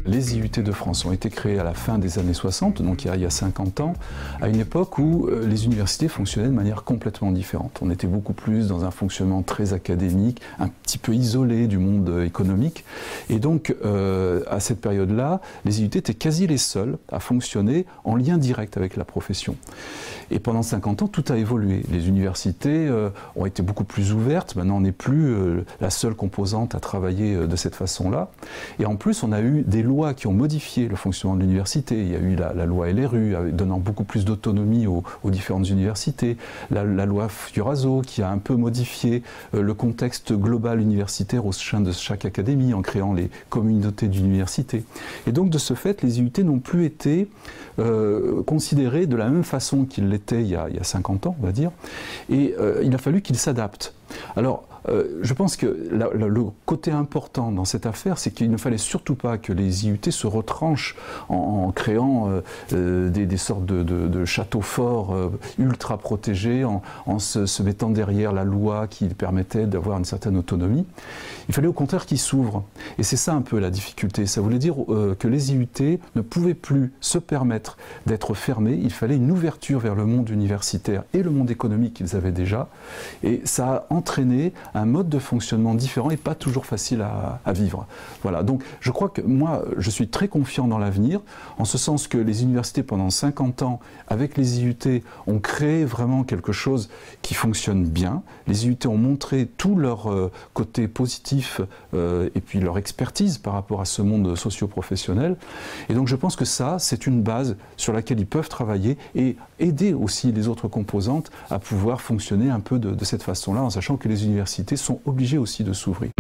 Les IUT de France ont été créés à la fin des années 60, donc il y a 50 ans, à une époque où les universités fonctionnaient de manière complètement différente. On était beaucoup plus dans un fonctionnement très académique, un petit peu isolé du monde économique. Et donc, à cette période-là, les IUT étaient quasi les seuls à fonctionner en lien direct avec la profession. Et pendant 50 ans, tout a évolué. Les universités ont été beaucoup plus ouvertes. Maintenant, on n'est plus la seule composante à travailler de cette façon-là. Et en plus, on a eu des lois qui ont modifié le fonctionnement de l'université. Il y a eu la loi LRU, donnant beaucoup plus d'autonomie aux différentes universités. La loi Fioraso, qui a un peu modifié le contexte global universitaire au sein de chaque académie, en créant les communautés d'université. Et donc, de ce fait, les IUT n'ont plus été considérés de la même façon qu'ils l'étaient il y a 50 ans, on va dire. Et il a fallu qu'ils s'adaptent. Alors, je pense que le côté important dans cette affaire, c'est qu'il ne fallait surtout pas que les IUT se retranchent en créant des sortes de châteaux forts ultra protégés, en se mettant derrière la loi qui permettait d'avoir une certaine autonomie. Il fallait au contraire qu'ils s'ouvrent. Et c'est ça un peu la difficulté. Ça voulait dire que les IUT ne pouvaient plus se permettre d'être fermés. Il fallait une ouverture vers le monde universitaire et le monde économique qu'ils avaient déjà. Et ça a entraîné un mode de fonctionnement différent et pas toujours facile à vivre. Voilà, donc je crois que moi, je suis très confiant dans l'avenir, en ce sens que les universités, pendant 50 ans, avec les IUT, ont créé vraiment quelque chose qui fonctionne bien. Les IUT ont montré tout leur côté positif et puis leur expertise par rapport à ce monde socio-professionnel. Et donc je pense que ça, c'est une base sur laquelle ils peuvent travailler et aider aussi les autres composantes à pouvoir fonctionner un peu de cette façon-là, en sachant que les universités sont obligées aussi de s'ouvrir.